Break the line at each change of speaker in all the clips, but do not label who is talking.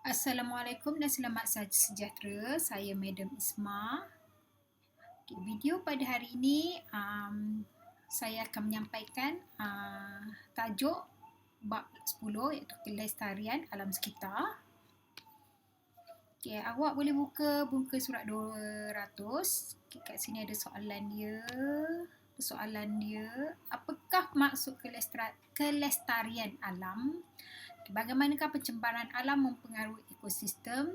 Assalamualaikum dan selamat sejahtera. Saya Madam Isma. Video pada hari ini saya akan menyampaikan tajuk bab 10 iaitu kelestarian alam sekitar. Awak boleh buka muka surat 200. Kat sini ada soalan dia. Apakah maksud kelestarian alam? Bagaimanakah pencemaran alam mempengaruhi ekosistem?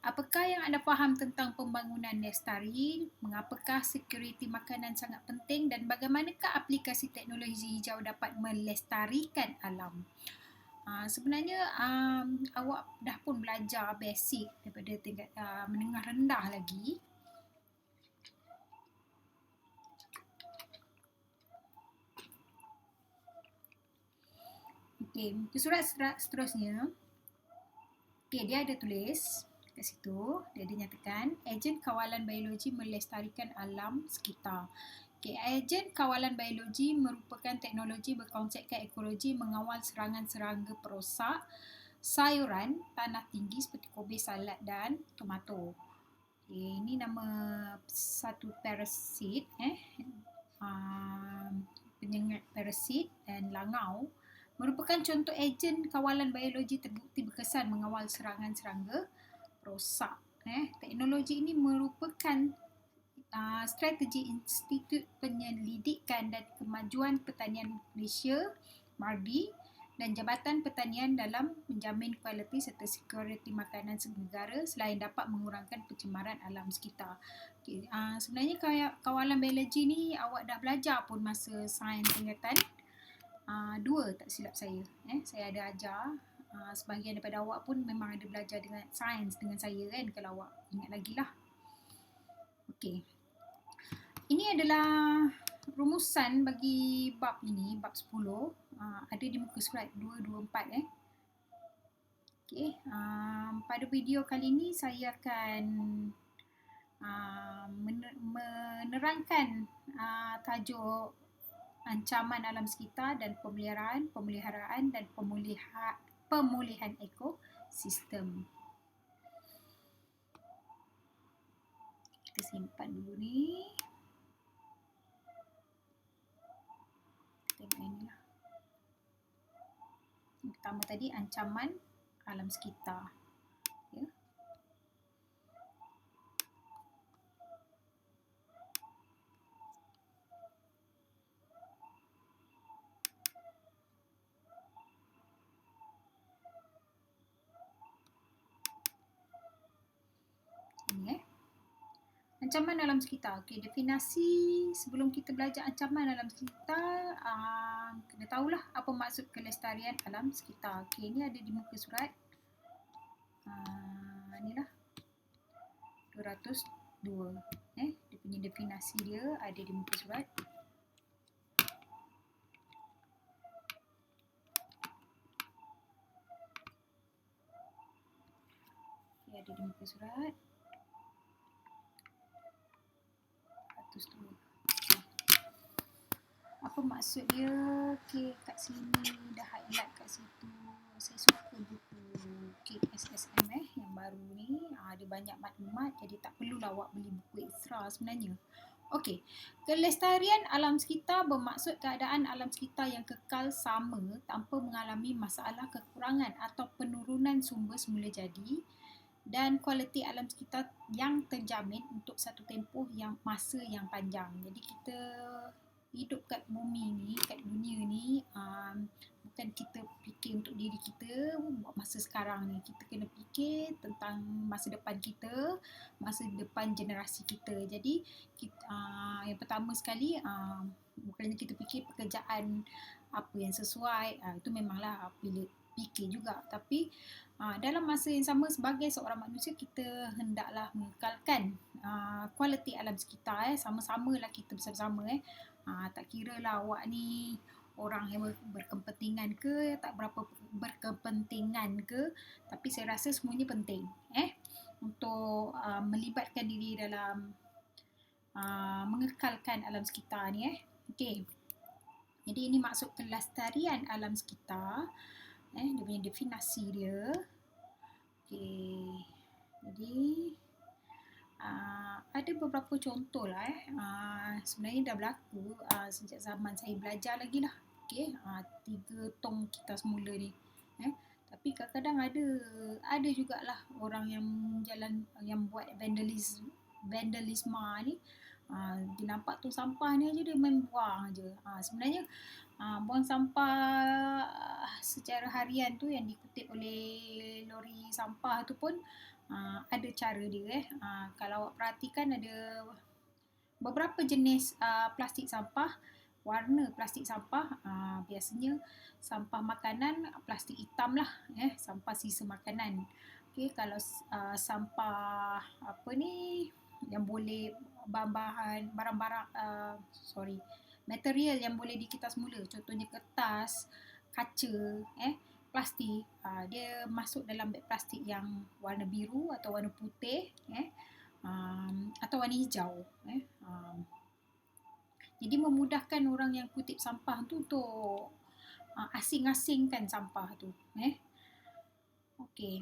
Apakah yang anda faham tentang pembangunan lestari? Mengapakah sekuriti makanan sangat penting? Dan bagaimanakah aplikasi teknologi hijau dapat melestarikan alam? Sebenarnya awak dah pun belajar basic daripada tingkat menengah rendah lagi. Muka surat seterusnya. Dia ada tulis kat situ, dia ada nyatakan ejen kawalan biologi melestarikan alam sekitar. Ejen kawalan biologi merupakan teknologi berkonsepkan ekologi mengawal serangan serangga perosak sayuran tanah tinggi seperti kobe, salad dan tomato. Ini nama satu parasit, penyengat parasit dan langau merupakan contoh ejen kawalan biologi terbukti berkesan mengawal serangan serangga perosak. Teknologi ini merupakan strategi Institut Penyelidikan dan Kemajuan Pertanian Malaysia (MARDI) dan Jabatan Pertanian dalam menjamin kualiti serta sekuriti makanan negara selain dapat mengurangkan pencemaran alam sekitar. Sebenarnya kawalan biologi ni awak dah belajar pun masa sains tingkatan 2 tak silap saya. Saya ada ajar. Sebahagian daripada awak pun memang ada belajar dengan sains dengan saya kan, kalau awak ingat lagi lah. Ini adalah rumusan bagi bab ini, bab 10. Ada di muka surat 224. Pada video kali ini saya akan menerangkan tajuk ancaman alam sekitar dan pemeliharaan dan pemulihan ekosistem. Kita simpan dulu ni. Tengok ini lah. Yang pertama tadi ancaman alam sekitar. Ancaman alam sekitar. Definisi sebelum kita belajar ancaman alam sekitar, kena tahulah apa maksud kelestarian alam sekitar. Ini ada di muka surat. Inilah 202. Dia punya definisi dia ada di muka surat. Ada di muka surat. Apa maksud dia? Kat sini dah highlight kat situ. Saya suka buku SSM yang baru ni. Ada banyak maklumat, jadi tak perlulah awak beli buku ekstra sebenarnya. Kelestarian alam sekitar bermaksud keadaan alam sekitar yang kekal sama tanpa mengalami masalah kekurangan atau penurunan sumber semula jadi dan kualiti alam sekitar yang terjamin untuk satu tempoh yang masa yang panjang. Jadi kita hidup kat bumi ni, kat dunia ni, bukan kita fikir untuk diri kita buat masa sekarang ni. Kita kena fikir tentang masa depan kita, masa depan generasi kita. Jadi yang pertama sekali, bukannya kita fikir pekerjaan apa yang sesuai, itu memanglah pilih fikir juga, tapi dalam masa yang sama sebagai seorang manusia kita hendaklah mengekalkan kualiti alam sekitar. Sama-samalah kita bersama-sama. Tak kira lah awak ni orang yang berkepentingan ke, tak berapa berkepentingan ke, tapi saya rasa semuanya penting untuk melibatkan diri dalam mengekalkan alam sekitar ni. Jadi ini maksud kelestarian alam sekitar. Dia punya definisi dia. ada beberapa contoh lah sebenarnya dah berlaku sejak zaman saya belajar lagi lah. Okey, 3 tong kita semula ni. Tapi kadang-kadang ada jugalah orang yang buat vandalisme ni. Dia nampak tu sampah ni aja dia main buang aja. Sebenarnya buang sampah secara harian tu yang dikutip oleh lori sampah tu pun ada cara dia. Kalau awak perhatikan ada beberapa jenis plastik sampah, warna plastik sampah. Biasanya sampah makanan plastik hitam lah, sampah sisa makanan. Okey, kalau sampah apa ni yang boleh bahan-bahan barang-barang material yang boleh dikitas mula, contohnya kertas, kaca, plastik, dia masuk dalam beg plastik yang warna biru atau warna putih, atau warna hijau. Jadi memudahkan orang yang kutip sampah tu untuk asing-asingkan sampah tu. Okey.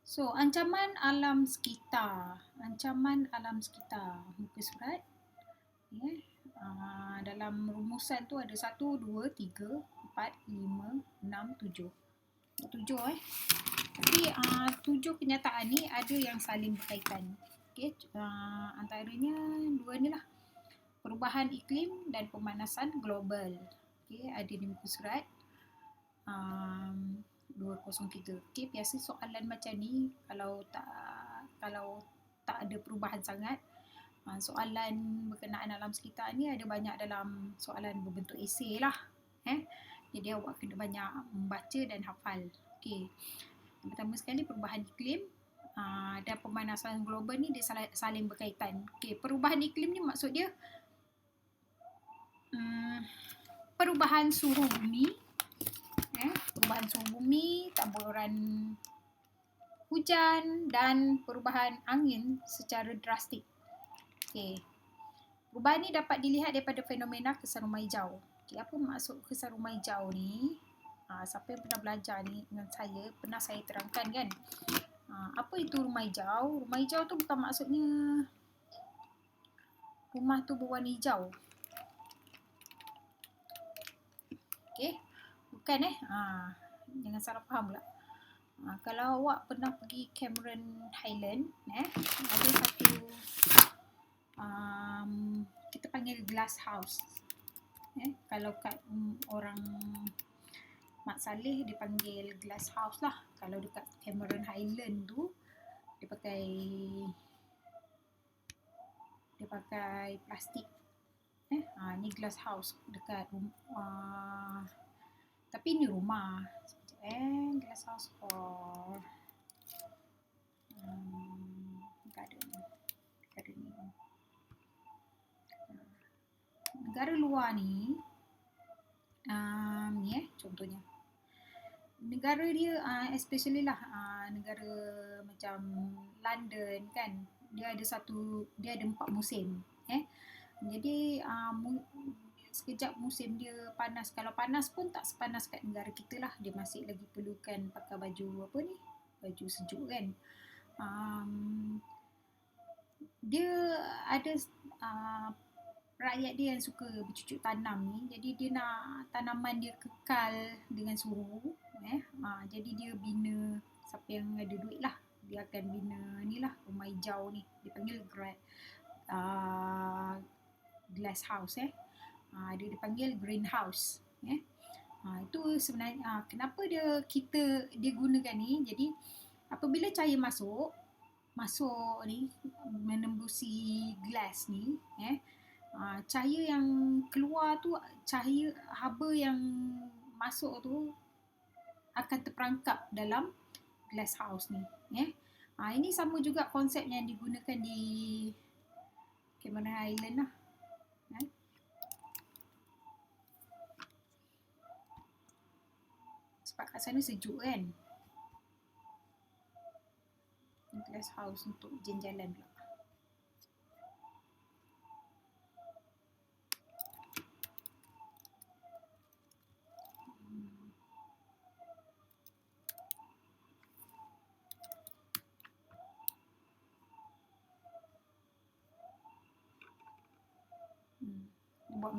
So, ancaman alam sekitar. Ancaman alam sekitar. Muka surat. Dalam rumusan tu ada 1, 2, 3, 4, 5, 6, 7. 7 Tapi 7 kenyataan ni ada yang saling berkaitan. Okey, antaranya 2 ni lah. Perubahan iklim dan pemanasan global. Okey, ada di muka surat 203. Okey, biasa soalan macam ni kalau tak ada perubahan sangat, soalan berkenaan alam sekitar ni ada banyak dalam soalan berbentuk esei lah. Jadi awak kena banyak membaca dan hafal. Okey. Yang pertama sekali perubahan iklim dan pemanasan global ni dia saling berkaitan. Okey, perubahan iklim ni maksud dia perubahan suhu bumi, perubahan suhu bumi, taburan hujan dan perubahan angin secara drastik. Okey. Perubahan ni dapat dilihat daripada fenomena kesan rumah hijau. Okey, apa maksud kesan rumah hijau ni? Siapa yang pernah belajar ni dengan saya, pernah saya terangkan kan. Apa itu rumah hijau? Rumah hijau tu bukan maksudnya rumah tu berwarna hijau. Okey, bukan jangan salah faham pula. Kalau awak pernah pergi Cameron Highland, ada satu kita panggil glass house. Kalau kat orang Mat Saleh dia panggil glass house lah. Kalau dekat Cameron Highland tu dia pakai plastik. Ni glass house dekat tapi ni rumah. Glass house for garden ni. Negara luar ni contohnya negara dia especially lah negara macam London kan, dia ada 4 musim. Jadi sekejap musim dia panas. Kalau panas pun tak sepanas kat negara kita lah. Dia masih lagi perlukan pakai baju baju sejuk kan. Dia ada rakyat dia yang suka bercucuk tanam ni. Jadi dia nak tanaman dia kekal dengan suhu. Jadi dia bina, siapa yang ada duit lah, dia akan bina ni lah, rumah hijau ni. Dia panggil glass house. Dia dipanggil greenhouse. Itu sebenarnya kenapa dia gunakan ni. Jadi apabila cahaya masuk ni menembusi glass ni, cahaya yang keluar tu, cahaya haba yang masuk tu akan terperangkap dalam glass house ni. Ini sama juga konsep yang digunakan di Cameron Highland lah. Sebab kat sana sejuk kan. Glass house untuk jalan-jalan pula.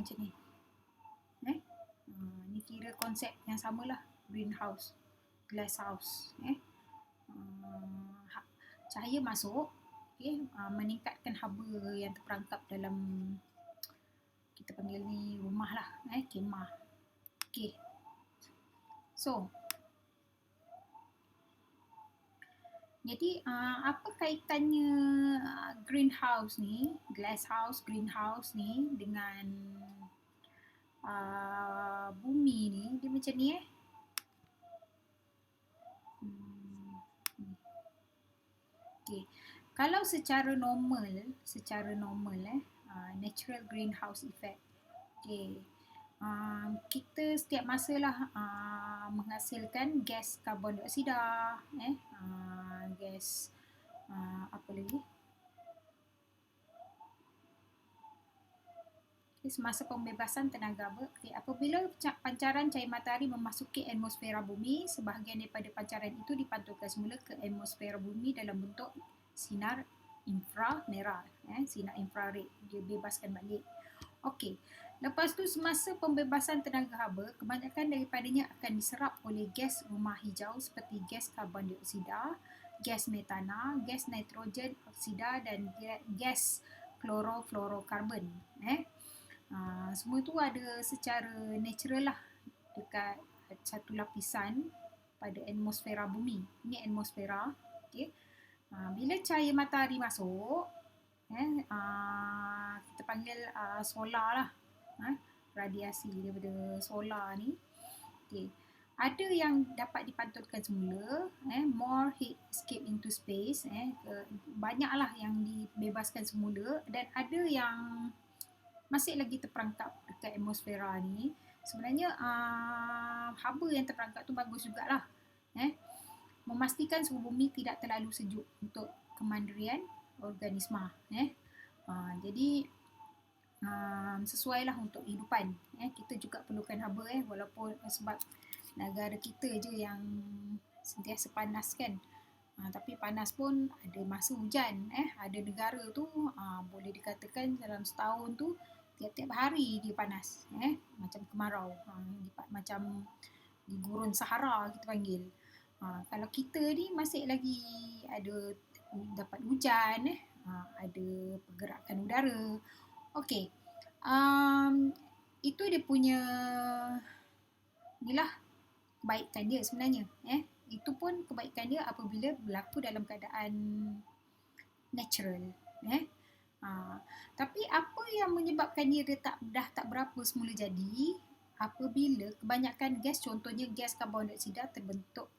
macam ni. Ni kira konsep yang samalah, greenhouse, glass house. Cahaya masuk, meningkatkan haba yang terperangkap dalam, kita panggil ni rumah lah, kemah. Okay. So, jadi apa kaitannya greenhouse ni, glass house, greenhouse ni dengan bumi ni? Dia macam ni Okay. Kalau secara normal, natural greenhouse effect. Okay. Kita setiap masa lah menghasilkan gas karbon dioksida, gas apa lagi? Semasa pembebasan tenaga haba. Apabila pancaran cahaya matahari memasuki atmosfera bumi, sebahagian daripada pancaran itu dipantulkan semula ke atmosfera bumi dalam bentuk sinar inframerah, sinar infrared, dia bebaskan balik. Okey. Lepas tu semasa pembebasan tenaga haba, kebanyakan daripadanya akan diserap oleh gas rumah hijau seperti gas karbon dioksida, gas metana, gas nitrogen oksida dan gas klorofluorokarbon. Semua tu ada secara natural lah dekat satu lapisan pada atmosfera bumi. Ini atmosfera. Okay. Bila cahaya matahari masuk, kita panggil solar lah, radiasi daripada solar ni. Okay. Ada yang dapat dipantulkan semula, more heat escape into space, banyaklah yang dibebaskan semula, dan ada yang masih lagi terperangkap dekat atmosfera ni. Sebenarnya haba yang terperangkap tu bagus jugalah. Memastikan suhu bumi tidak terlalu sejuk untuk kemandirian organisma. Jadi sesuailah untuk kehidupan. Kita juga perlukan haba, walaupun sebab negara kita je yang sentiasa panas kan. Tapi panas pun ada masa hujan. Ada negara tu boleh dikatakan dalam setahun tu tiap-tiap hari dia panas, macam kemarau, macam di gurun Sahara kita panggil. Kalau kita ni masih lagi ada dapat hujan, ada pergerakan udara. Okey, itu dia punya inilah kebaikan dia sebenarnya. Itu pun kebaikan dia apabila berlaku dalam keadaan natural. Tapi apa yang menyebabkan dia dah tak berapa semula jadi? Apabila kebanyakan gas, contohnya gas karbon dioksida terbentuk,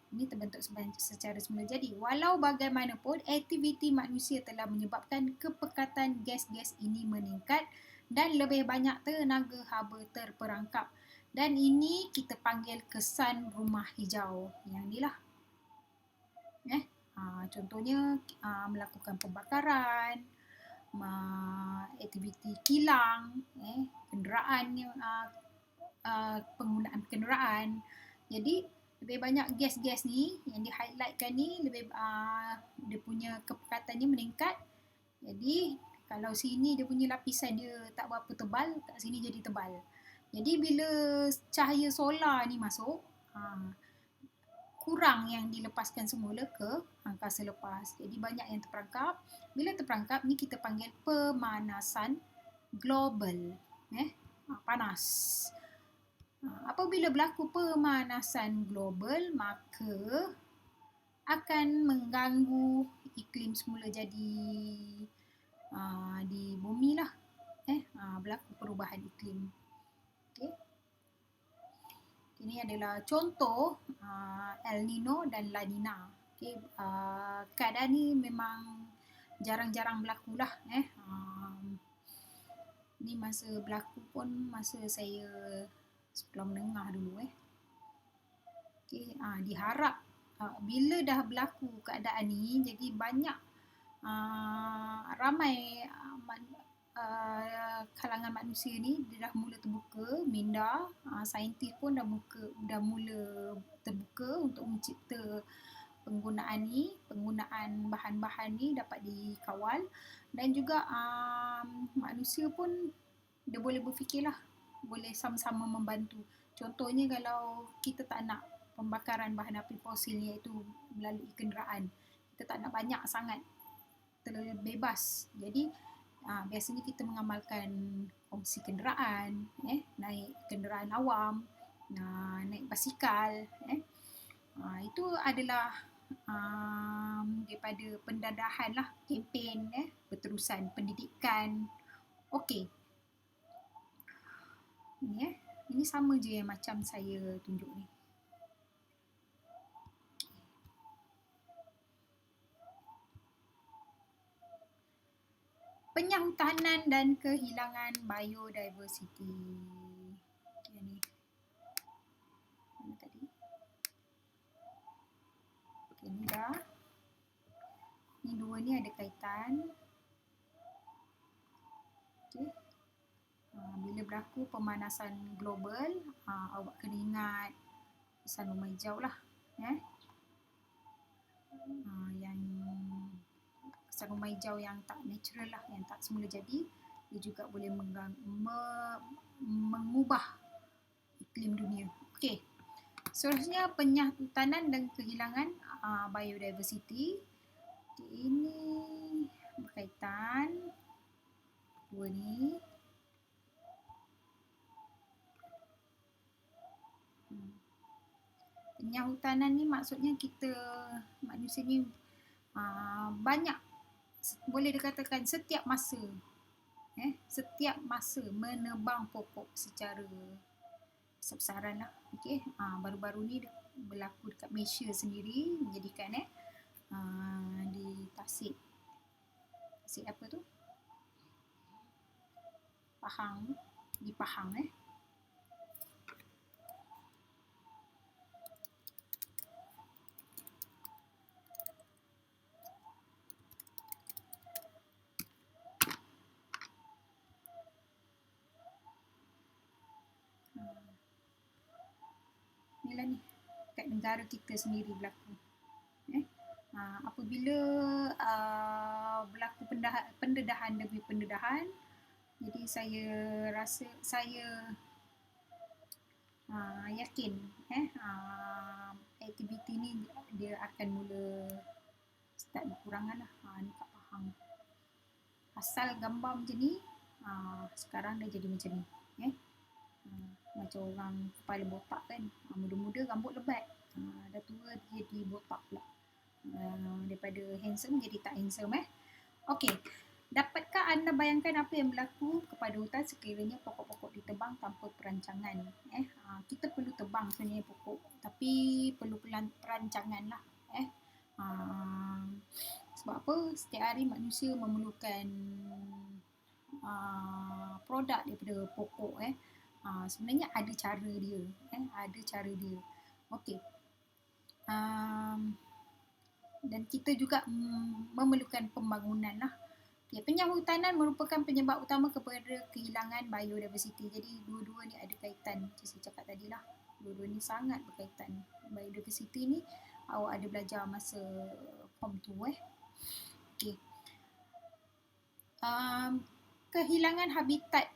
ini terbentuk secara semula jadi. Walau bagaimanapun, aktiviti manusia telah menyebabkan kepekatan gas-gas ini meningkat dan lebih banyak tenaga haba terperangkap. Dan ini kita panggil kesan rumah hijau. Yang inilah. Contohnya melakukan pembakaran, aktiviti kilang, kenderaan, penggunaan kenderaan. Jadi lebih banyak gas-gas ni yang di-highlightkan ni, lebih dia punya kepekatannya meningkat. Jadi kalau sini dia punya lapisan dia tak berapa tebal, kat sini jadi tebal. Jadi bila cahaya solar ni masuk, kurang yang dilepaskan semula ke angkasa lepas. Jadi banyak yang terperangkap. Bila terperangkap ni kita panggil pemanasan global. Panas. Apabila berlaku pemanasan global, maka akan mengganggu iklim semula jadi di bumi lah. Berlaku perubahan iklim. Okay. Ini adalah contoh El Nino dan La Nina. Okay. Keadaan ni memang jarang-jarang berlaku lah. Ni masa berlaku pun masa saya sekolah menengah dulu. Okay. Diharap bila dah berlaku keadaan ni, jadi banyak ramai kalangan manusia ni dia dah mula terbuka, minda, saintis pun dah mula terbuka untuk mencipta penggunaan bahan-bahan ni dapat dikawal, dan juga manusia pun dia boleh berfikirlah, boleh sama-sama membantu. Contohnya kalau kita tak nak pembakaran bahan api fosil iaitu melalui kenderaan, kita tak nak banyak sangat, terlalu bebas. Jadi biasanya kita mengamalkan kongsi kenderaan, naik kenderaan awam, naik basikal. Itu adalah daripada pendadahan lah, kempen berterusan, pendidikan. Okey. Ini sama je yang macam saya tunjuk ni. Penyahutanan dan kehilangan biodiversity. Okay, ni. Mana tadi? Okay, ni dah. Ni dua ni ada kaitan. Okay. Bila berlaku pemanasan global, awak kena ingat pesan rumah hijau lah. Yang pesan rumah hijau yang tak natural lah, yang tak semula jadi, dia juga boleh mengubah iklim dunia. Okey. Seterusnya penyahutanan dan kehilangan biodiversity. Ini berkaitan dua ni. Penyahutanan ni maksudnya kita manusia ni banyak, boleh dikatakan setiap masa menebang pokok secara besar-besaran lah. Okay. Baru-baru ni berlaku dekat Malaysia sendiri, menjadikan di Tasik apa tu, Pahang, di Pahang inilah ni, kat negara kita sendiri berlaku. Apabila berlaku pendedahan demi pendedahan, jadi saya rasa, saya yakin aktiviti ni dia akan mula start berkurangan lah. Ni kat Pahang. Asal gambar macam ni, sekarang dah jadi macam ni. Macam orang kepala botak kan. Muda-muda rambut lebat. Dah tua dia jadi botak pula. Daripada handsome jadi tak handsome. Okey. Dapatkah anda bayangkan apa yang berlaku kepada hutan sekiranya pokok-pokok ditebang tanpa perancangan? Kita perlu tebang sebenarnya pokok, tapi perlu perancangan lah. Sebab apa? Setiap hari manusia memerlukan produk daripada pokok. Sebenarnya ada cara dia. Okey. Dan kita juga memerlukan pembangunan lah. Okay, penyahutanan merupakan penyebab utama kepada kehilangan biodiversity. Jadi dua-dua ni ada kaitan. Macam saya cakap tadi lah. Dua-dua ni sangat berkaitan. Biodiversity ni awak ada belajar masa form 2. Okay. Kehilangan habitat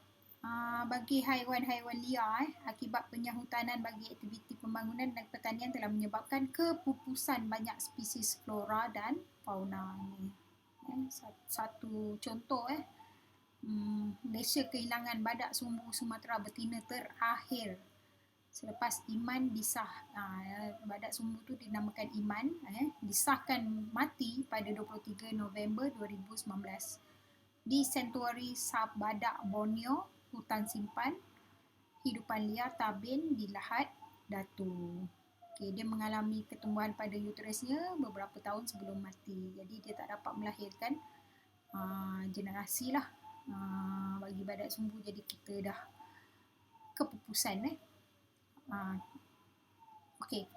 bagi haiwan-haiwan liar akibat penyahutanan bagi aktiviti pembangunan dan pertanian telah menyebabkan kepupusan banyak spesies flora dan fauna ni. Satu contoh Malaysia kehilangan badak sumbu Sumatera betina terakhir selepas Iman disah. Badak sumbu tu dinamakan Iman, disahkan mati pada 23 November 2019 di Sanctuary Sabbadak Borneo, hutan simpan hidupan liar Tabin di Lahad Datu. Okay, dia mengalami ketumbuhan pada uterusnya beberapa tahun sebelum mati. Jadi dia tak dapat melahirkan generasi lah bagi badak sumbu. Jadi kita dah kepupusan. Okey.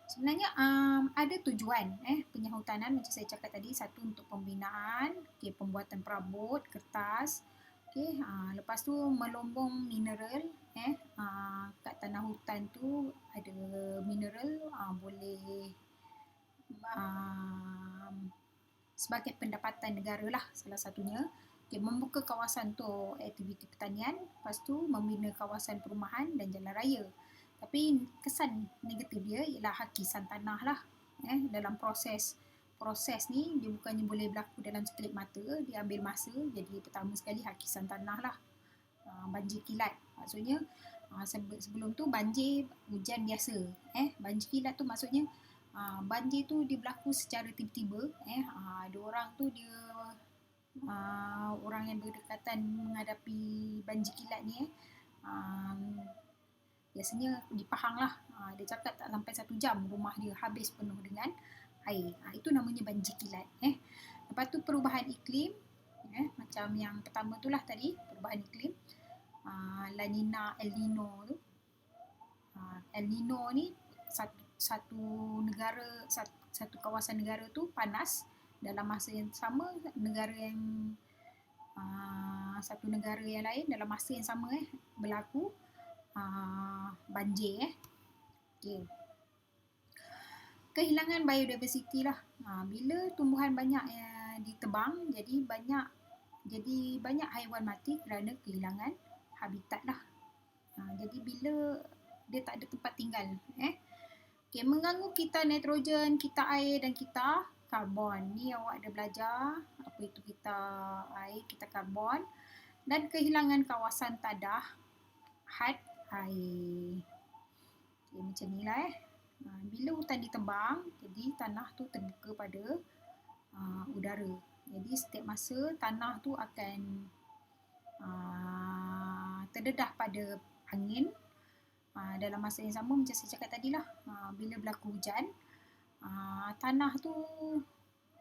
Sebenarnya ada tujuan penyahutanan macam saya cakap tadi. Satu, untuk pembinaan, pembuatan perabot, kertas. Lepas tu melombong mineral. Kat tanah hutan tu ada mineral, boleh sebagai pendapatan negara lah salah satunya. Okay, membuka kawasan tu aktiviti pertanian, lepas tu membina kawasan perumahan dan jalan raya. Tapi kesan negatif dia ialah hakisan tanah lah. Dalam proses ni dia bukannya boleh berlaku dalam sekelip mata, dia ambil masa. Jadi pertama sekali hakisan tanah lah. Banjir kilat. Maksudnya sebelum tu banjir hujan biasa. Banjir kilat tu maksudnya banjir tu dia berlaku secara tiba-tiba. Ada orang tu dia orang yang berdekatan menghadapi banjir kilat ni biasanya di Pahang lah. Dia cakap tak sampai 1 jam rumah dia habis penuh dengan air. Itu namanya banjir kilat. Lepas tu perubahan iklim, macam yang pertama tu lah tadi, perubahan iklim. La Nina, El Nino tu. El Nino ni satu negara, satu kawasan negara tu panas, dalam masa yang sama satu negara yang lain dalam masa yang sama berlaku banjir. Okay. Kehilangan biodiversiti lah. Bila tumbuhan banyak ditebang, jadi banyak haiwan mati kerana kehilangan habitat lah. Jadi bila dia tak ada tempat tinggal. Okay, mengganggu kita nitrogen, kita air dan kita karbon. Ni awak ada belajar apa itu kita air, kita karbon, dan kehilangan kawasan tadah had air. Okay, macam ni lah. Bila hutan ditebang, jadi tanah tu terbuka pada udara. Jadi setiap masa tanah tu akan terdedah pada angin. Dalam masa yang sama macam saya cakap tadi lah, bila berlaku hujan, tanah tu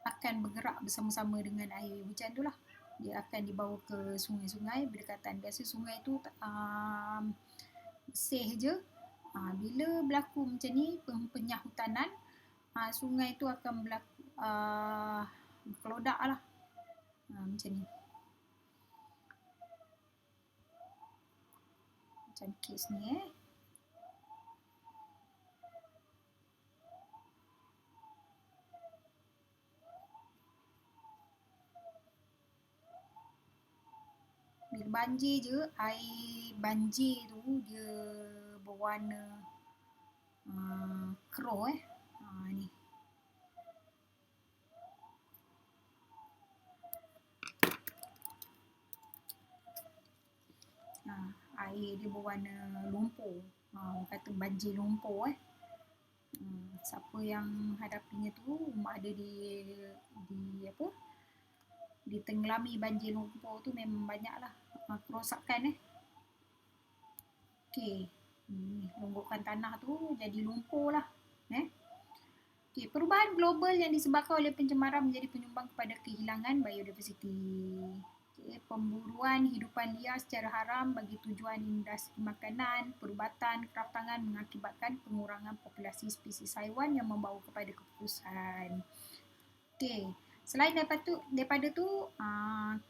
akan bergerak bersama-sama dengan air hujan tu lah. Dia akan dibawa ke sungai-sungai berdekatan. Biasa sungai tu bersih je. Bila berlaku macam ni, penyahutanan, sungai tu akan berkelodak lah. Macam ni. Macam kes ni Bila banjir je, air banjir tu dia berwarna keruh ni. Air dia berwarna lumpur. Orang kata banjir lumpur. Siapa yang hadapinya tu, rumah dia ditenggelami banjir lumpur tu memang banyak lah kerosakan. Okay. Ronggokan tanah tu jadi lumpur lah. Okay. Perubahan global yang disebabkan oleh pencemaran menjadi penyumbang kepada kehilangan biodiversiti. Okay. Pemburuan hidupan liar secara haram bagi tujuan industri makanan, perubatan, kraftangan mengakibatkan pengurangan populasi spesies haiwan yang membawa kepada keputusan. Okay. Selain daripada tu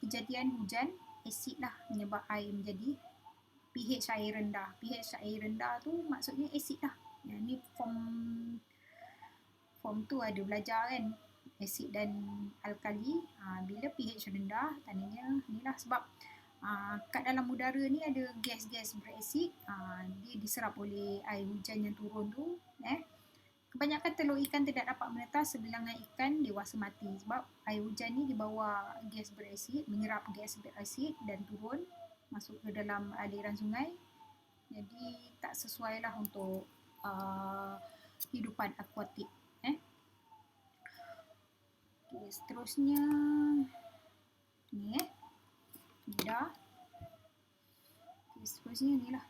kejadian hujan asid lah menyebab air menjadi pH air rendah. pH air rendah tu maksudnya asid lah. Ni form tu ada belajar kan, asid dan alkali. Bila pH rendah, tandanya ni lah sebab kat dalam udara ni ada gas-gas berasid. Dia diserap oleh air hujan yang turun tu. Kebanyakan telur ikan tidak dapat menetas, sebilangan ikan dewasa mati sebab air hujan ni dibawa gas berasid, menyerap gas berasid dan turun masuk ke dalam aliran sungai. Jadi tak sesuai lah untuk hidupan akuatik. Okay, seterusnya ni ni dah. Okay, seterusnya ni lah.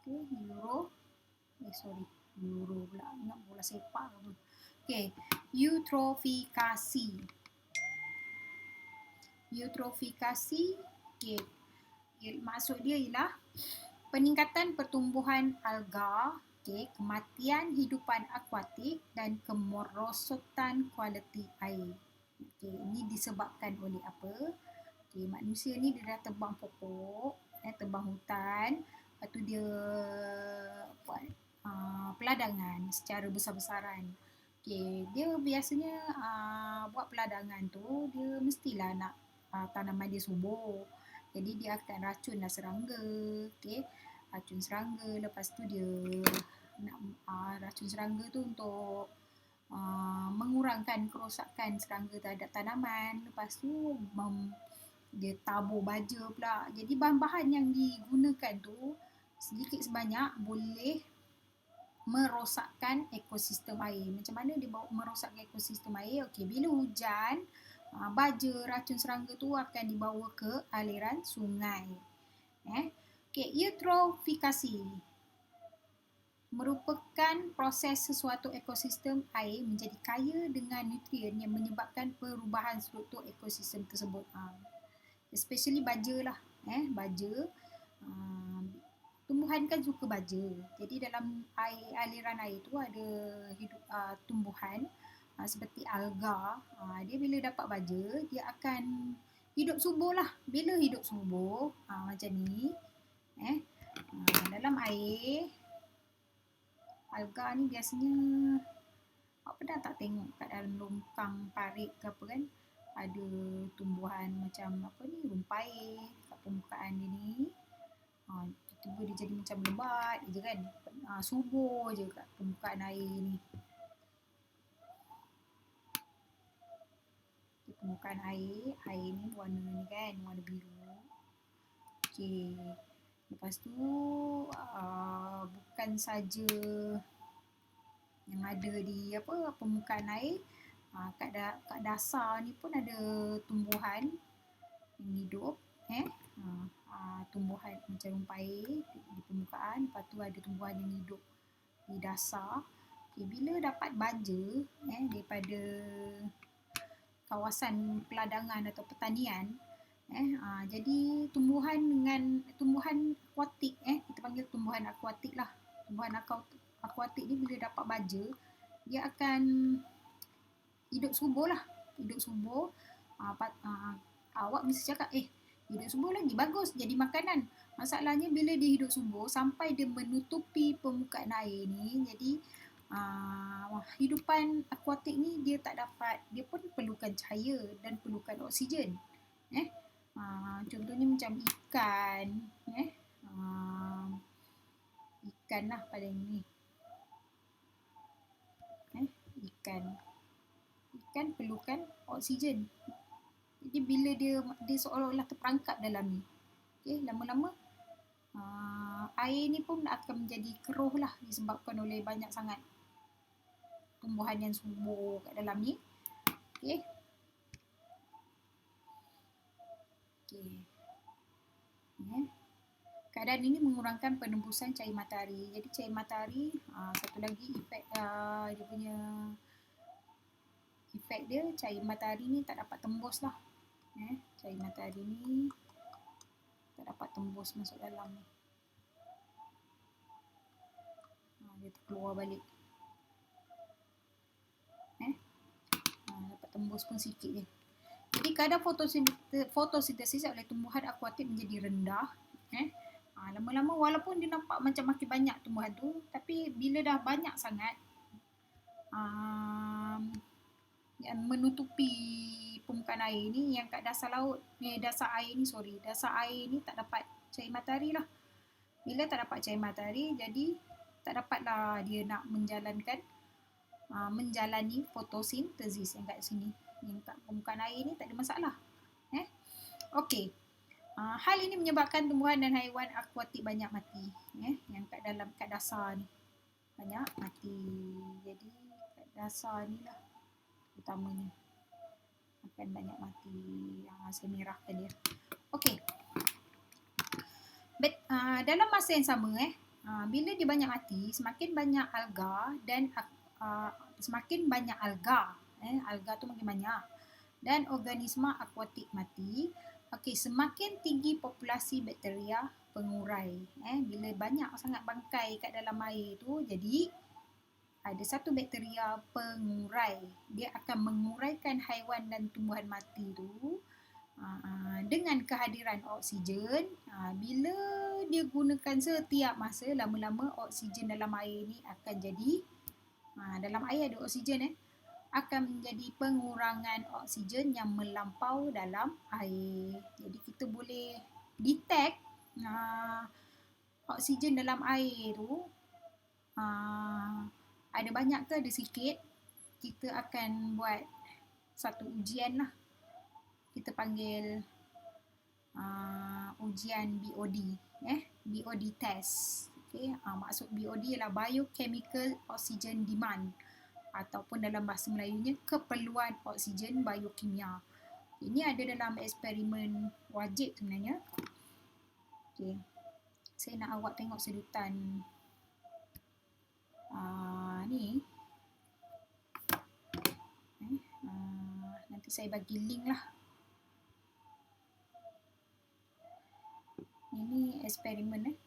Okay, euro pula, ingat bola sepak apa. Okay, eutrofikasi. Okay, maksud dia ialah peningkatan pertumbuhan alga, kematian hidupan akuatik dan kemerosotan kualiti air. Ini disebabkan oleh apa? Manusia ni dia dah tebang pokok, tebang hutan, lepas tu dia buat peladangan secara besar-besaran. Okey, dia biasanya buat peladangan tu dia mestilah nak tanaman dia subur. Jadi dia akan racunlah serangga, okey. Racun serangga, lepas tu dia nak racun serangga tu untuk mengurangkan kerosakan serangga terhadap tanaman. Lepas tu dia tabur baja pula. Jadi bahan-bahan yang digunakan tu sedikit sebanyak boleh merosakkan ekosistem air. Macam mana dia merosakkan ekosistem air? Okey, bila hujan, baja racun serangga tu akan dibawa ke aliran sungai. Okey, eutrofikasi merupakan proses sesuatu ekosistem air menjadi kaya dengan nutrien yang menyebabkan perubahan struktur ekosistem tersebut. Especially baja lah. Baja. Tumbuhan kan suka baja. Jadi dalam aliran air tu ada hidup tumbuhan seperti alga. Dia bila dapat baja, dia akan hidup subur lah. Bila hidup subur, macam ni. Dalam air, alga ni biasanya awak pernah tak tengok kat dalam longkang parit ke apa kan, ada tumbuhan macam apa ni, rumpair kat permukaan dia ni. Tiba-tiba dia jadi macam lebat je kan, subur je kat permukaan air ni. Di permukaan air ni warna ni kan, warna biru. Okey. Lepas tu bukan saja yang ada di permukaan air, kat dasar ni pun ada tumbuhan yang hidup, tumbuhan macam rumpair di permukaan, lepas tu ada tumbuhan yang hidup di dasar. Okay, bila dapat baja daripada kawasan peladangan atau pertanian, jadi tumbuhan akuatik, kita panggil tumbuhan akuatik lah. Tumbuhan akuatik ni bila dapat baja, dia akan hidup subur lah. Hidup subur. Awak mesti cakap, hidup subur lagi, bagus, jadi makanan. Masalahnya bila dia hidup subur, sampai dia menutupi permukaan air ni, jadi hidupan akuatik ni dia tak dapat, dia pun perlukan cahaya dan perlukan oksigen. Contohnya macam ikan, ikan lah paling ni. Ikan perlukan oksigen. Jadi bila dia seolah-olah terperangkap dalam ni, lama-lama air ni pun akan menjadi keruh lah, disebabkan oleh banyak sangat tumbuhan yang subur kat dalam ni. Keadaan ini mengurangkan penembusan cahaya matahari. Jadi cahaya matahari, satu lagi efek dia punya efek dia, cahaya matahari ni tak dapat tembus lah. Cahaya matahari ni tak dapat tembus masuk dalam ni. Dia terkeluar balik. Dapat tembus pun sikit je. Jadi kadar fotosintesis oleh tumbuhan akuatik menjadi rendah. Lama-lama walaupun dia nampak macam makin banyak tumbuhan tu, tapi bila dah banyak sangat yang menutupi permukaan air ni, yang kat dasar air ni tak dapat cahaya matahari lah. Bila tak dapat cahaya matahari, jadi tak dapatlah dia nak menjalani fotosintesis yang kat sini. Yang kat permukaan air ni tak ada masalah. Okey. Hal ini menyebabkan tumbuhan dan haiwan akuatik banyak mati. Yang kat dasar ni banyak mati. Jadi kat dasar ni lah utamanya akan banyak mati. Saya merahkan dia. Okey. Dalam masa yang sama, bila dia banyak mati, semakin banyak alga dan alga tu makin banyak, dan organisma akuatik mati. Okey, semakin tinggi populasi bakteria pengurai. Bila banyak sangat bangkai kat dalam air tu, jadi ada satu bakteria pengurai. Dia akan menguraikan haiwan dan tumbuhan mati tu dengan kehadiran oksigen. Bila dia gunakan setiap masa, lama-lama oksigen dalam air ni akan jadi Dalam air ada oksigen akan menjadi pengurangan oksigen yang melampau dalam air. Jadi kita boleh detect oksigen dalam air tu ada banyak ke ada sikit. Kita akan buat satu ujian lah. Kita panggil ujian BOD. BOD test. Okay. Maksud BOD ialah Biochemical Oxygen Demand. Ataupun dalam bahasa Melayunya, keperluan oksigen biokimia. Ini ada dalam eksperimen wajib sebenarnya. Okay. Saya nak awak tengok sedutan ni. Nanti saya bagi link lah. Ini eksperimen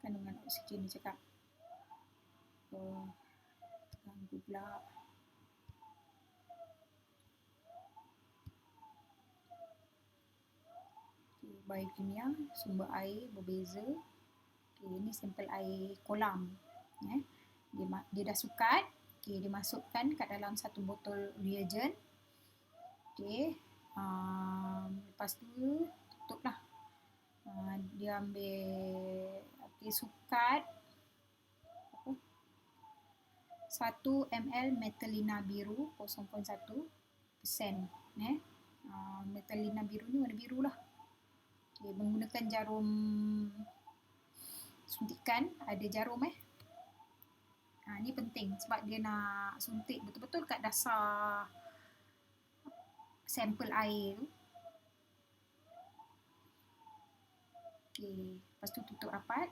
kandungan oksigen dia cakap. Ganggu pula. Biokimia, sumber air berbeza. Ini sampel air kolam. Dia dah sukat. Dia masukkan kat dalam satu botol reagent. Lepas tu tutuplah. Dia ambil sukat 1 ml metalina biru 0.1%. Metalina biru ni warna biru lah. Menggunakan jarum suntikan, ada jarum ni penting sebab dia nak suntik betul-betul kat dasar sampel air tu. Lepas tu tutup rapat.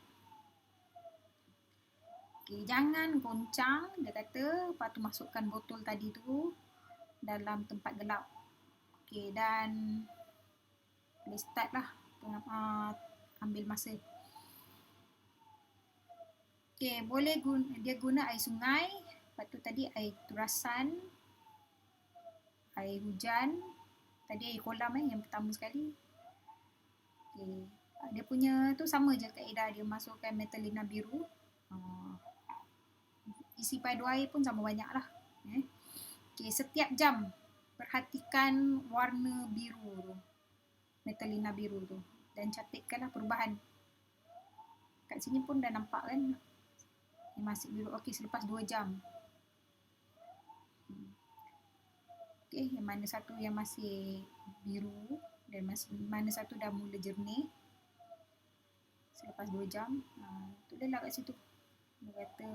Jangan goncang, dia kata. Lepas tu masukkan botol tadi tu dalam tempat gelap. Dan boleh start lah. Ambil masa. Boleh dia guna air sungai. Lepas tu tadi air turasan, air hujan. Tadi air kolam yang pertama sekali. Dia punya tu sama je kaedah dia masukkan metalina biru. Isi padu air pun sama banyak lah. Setiap jam perhatikan warna biru tu. Metalina biru tu. Dan catatkanlah perubahan. Kat sini pun dah nampak kan. Masih biru. Selepas 2 jam. Yang mana satu yang masih biru. Dan mana satu dah mula jernih. Selepas 2 jam. Tulislah kat situ. Dia kata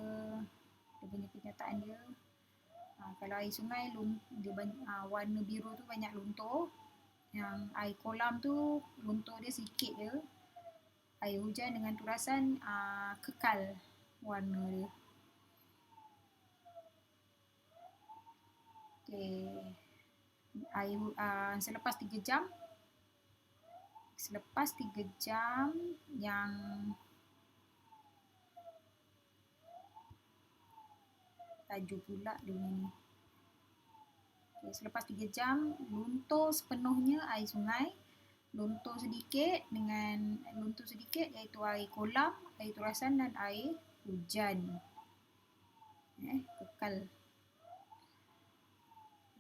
dia punya kenyataan dia. Kalau air sungai dia warna biru tu banyak luntur. Yang air kolam tu luntur dia sikit je. Air hujan dengan turasan kekal warna dia. Selepas 3 jam yang tajuk pula dia ni. Selepas 3 jam luntur sepenuhnya air sungai, luntur sedikit iaitu air kolam, air turasan dan air hujan. Kekal.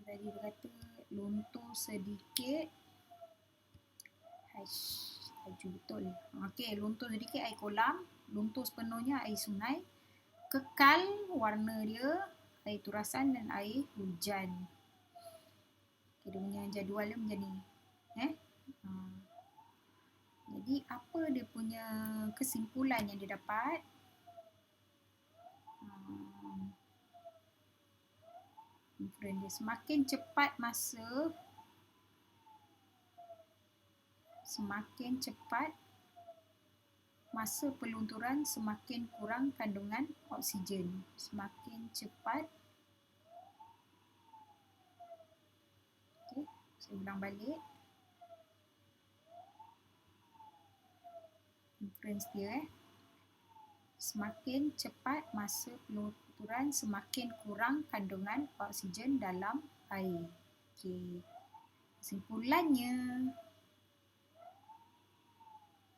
Tadi dia kata luntur sedikit. Tajuk betul. Luntur sedikit air kolam, luntur sepenuhnya air sungai, kekal warna dia air turasan dan air hujan. Dia punya jadual dia macam ni. Jadi apa dia punya kesimpulan yang dia dapat? Semakin cepat masa pelunturan, semakin kurang kandungan oksigen. Semakin cepat. Saya ulang balik. Inference dia. Semakin cepat masa pelunturan, semakin kurang kandungan oksigen dalam air. Kesimpulannya,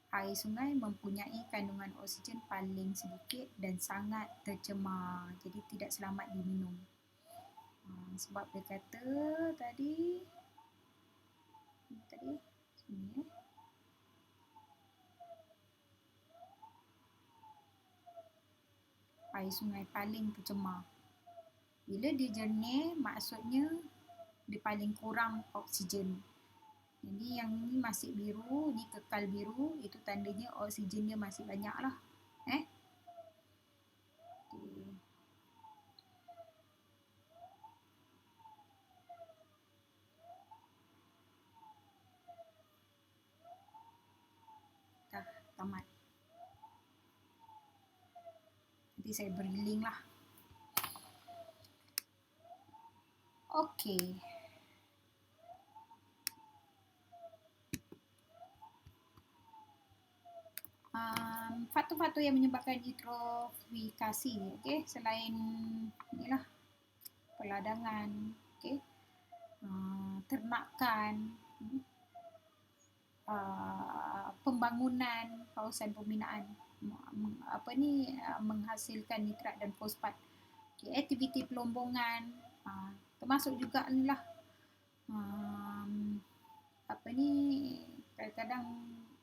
Air sungai mempunyai kandungan oksigen paling sedikit dan sangat tercemar, jadi tidak selamat diminum. Sebab dia kata tadi sini air sungai paling tercemar. Bila dia jernih, maksudnya dia paling kurang oksigen. Jadi yang ni masih biru, ni kekal biru, itu tandanya oksigen dia masih banyak lah. Okay. Dah tamat. Nanti saya beri link lah. Okey. Faktor-faktor yang menyebabkan eutrofikasi, okey, selain inilah peladangan, okey, ternakan, pembangunan kawasan pembinaan, menghasilkan nitrat dan fosfat, okay, aktiviti pelombongan, termasuk juga inilah kadang-kadang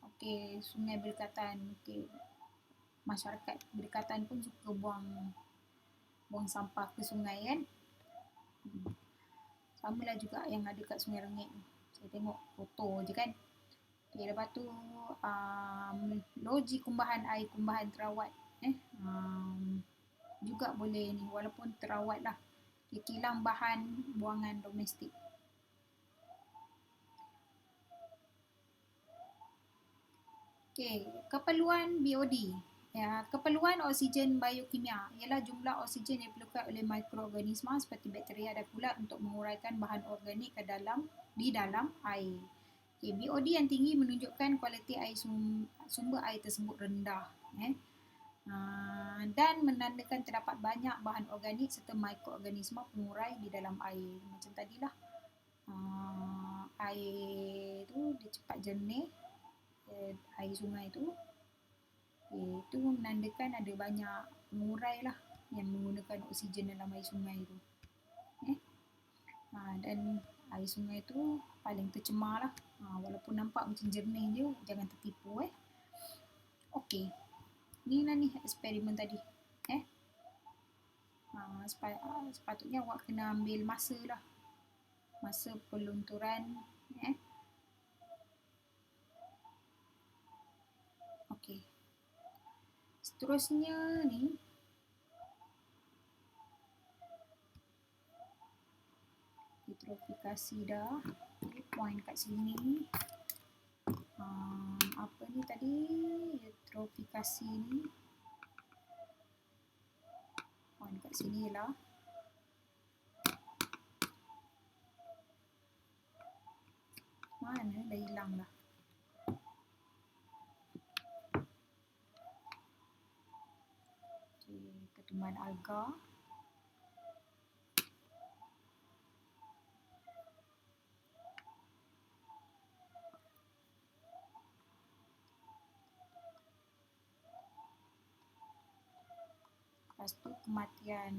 okey, sungai berdekatan, okey, masyarakat berdekatan pun suka buang sampah ke sungai kan. Samalah juga yang ada kat Sungai Rengit. Saya tengok foto je kan. Okay, lepas tu loji kumbahan air kumbahan terawat juga boleh ni, walaupun terawat lah. Okay, kilang bahan buangan domestik. Okay, keperluan BOD. Ya, keperluan oksigen biokimia ialah jumlah oksigen yang diperlukan oleh mikroorganisma seperti bakteria dan kulat untuk menguraikan bahan organik di dalam air. Okay, BOD yang tinggi menunjukkan kualiti air sumber air tersebut rendah. Dan menandakan terdapat banyak bahan organik serta mikroorganisma pengurai di dalam air. Macam tadilah, air tu dia cepat jernih, air sungai tu, itu menandakan ada banyak pengurai lah yang menggunakan oksigen dalam air sungai tu. Dan air sungai tu paling tercemar lah. Walaupun nampak macam jernih je, jangan tertipu. Okey, ni lah ni eksperimen tadi. Sepatutnya awak kena ambil masa lah, masa pelunturan. Okey, seterusnya ni eutrofikasi dah. Point kat sini. Apa ni tadi? Eutrofikasi ni. Point kat sini lah. Mana? Dah hilang dah. Okay, pertumbuhan alga. Lepas tu kematian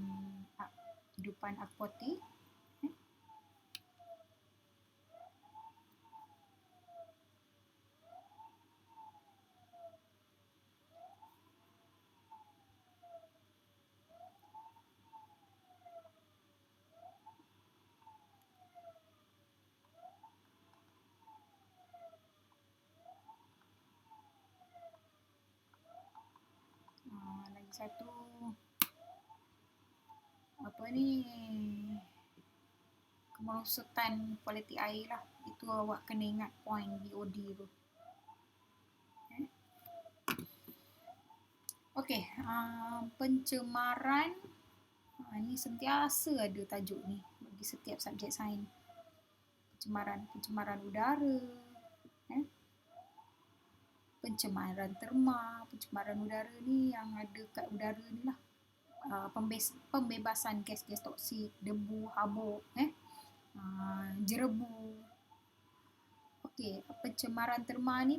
kehidupan akuatik. Lagi satu, kemerosotan kualiti air lah. Itu awak kena ingat point BOD tu. Okey, pencemaran. Ni sentiasa ada tajuk ni bagi setiap subjek sains. Pencemaran udara, pencemaran terma. Pencemaran udara ni yang ada kat udara ni lah. Pembebasan gas-gas toksik, debu, habuk, jerebu. Okey, pencemaran terma ni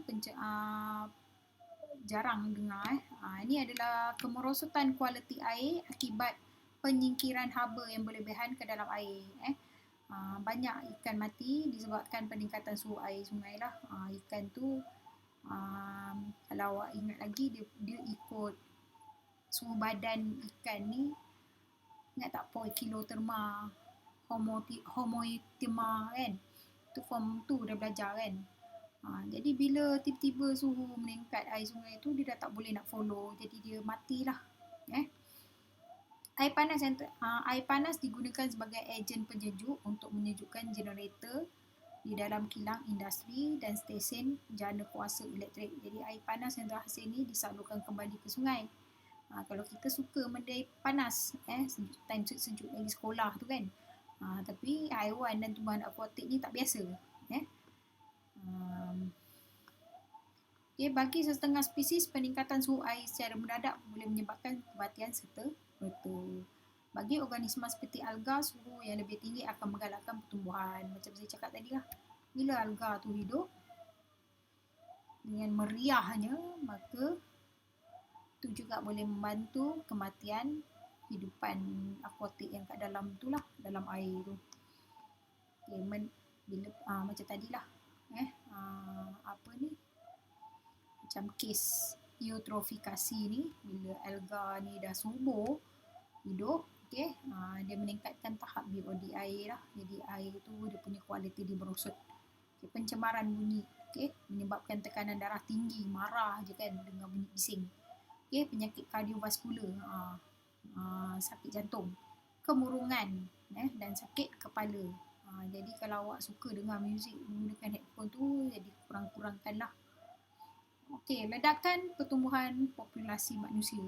jarang dengar. Ini adalah kemerosotan kualiti air akibat penyingkiran haba yang berlebihan ke dalam air. Banyak ikan mati disebabkan peningkatan suhu air sungai lah. Ikan tu kalau awak ingat lagi, dia ikut suhu badan ikan ni. Ingat tak poikiloterma, homoeotherma kan? Tu form tu dah belajar kan? Jadi bila tiba-tiba suhu meningkat air sungai tu, dia dah tak boleh nak follow. Jadi dia matilah. Air panas digunakan sebagai ejen penyejuk untuk menyejukkan generator di dalam kilang industri dan stesen jana kuasa elektrik. Jadi air panas yang terhasil ni disalurkan kembali ke sungai. Kalau kita suka benda air panas, time sejuk lagi sekolah tu kan. Tapi haiwan dan tumbuhan akuatik ni tak biasa. Bagi setengah spesies, peningkatan suhu air secara mendadak boleh menyebabkan kematian serta merta. Bagi organisma seperti alga, suhu yang lebih tinggi akan menggalakkan pertumbuhan. Macam saya cakap tadi lah, bila alga tu hidup dengan meriahnya, maka itu juga boleh membantu kematian hidupan akuatik yang kat dalam tu lah, dalam air tu. Macam tadilah, macam kes eutrofikasi ni, bila alga ni dah subur hidup, dia meningkatkan tahap BOD air lah. Jadi air tu dia punya kualiti dia merosot. Pencemaran bunyi, menyebabkan tekanan darah tinggi, marah je kan dengar bunyi bising. Penyakit kardiovaskular, sakit jantung, kemurungan dan sakit kepala. Jadi kalau awak suka dengar muzik menggunakan headphone tu, jadi kurang-kurangkan lah. Ledakan pertumbuhan populasi manusia.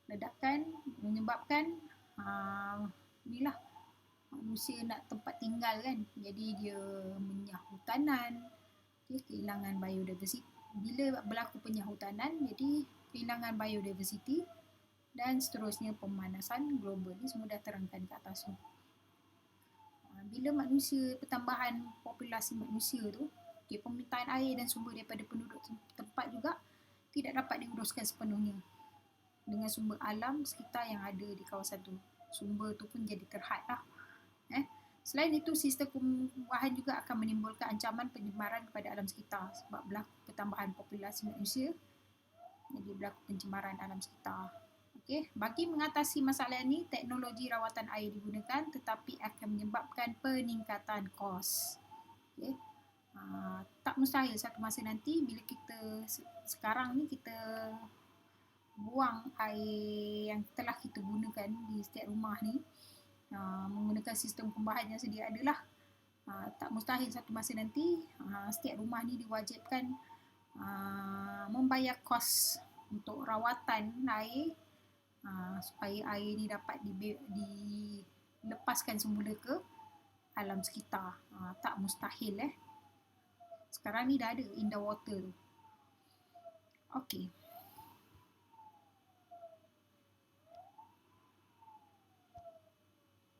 Ledakan menyebabkan inilah, manusia nak tempat tinggal kan. Jadi dia menyah hutanan, kehilangan biodiversiti. Bila berlaku penyahutanan, jadi kehilangan biodiversiti dan seterusnya pemanasan global ni semua dah terangkan ke atas tu. Bila manusia, pertambahan populasi manusia tu, pemetaan air dan sumber daripada penduduk tempat juga tidak dapat diuruskan sepenuhnya dengan sumber alam sekitar yang ada di kawasan tu. Sumber tu pun jadi terhad lah. Selain itu, sistem pembuahan juga akan menimbulkan ancaman pencemaran kepada alam sekitar sebab berlaku pertambahan populasi manusia, jadi berlaku pencemaran alam sekitar. Bagi mengatasi masalah ini, teknologi rawatan air digunakan tetapi akan menyebabkan peningkatan kos. Tak mustahil satu masa nanti bila kita sekarang ni kita buang air yang telah kita gunakan di setiap rumah ni menggunakan sistem pembahan yang sedia adalah, tak mustahil satu masa nanti setiap rumah ni diwajibkan membayar kos untuk rawatan air supaya air ni dapat dilepaskan semula ke alam sekitar. Tak mustahil. Sekarang ni dah ada in the water tu.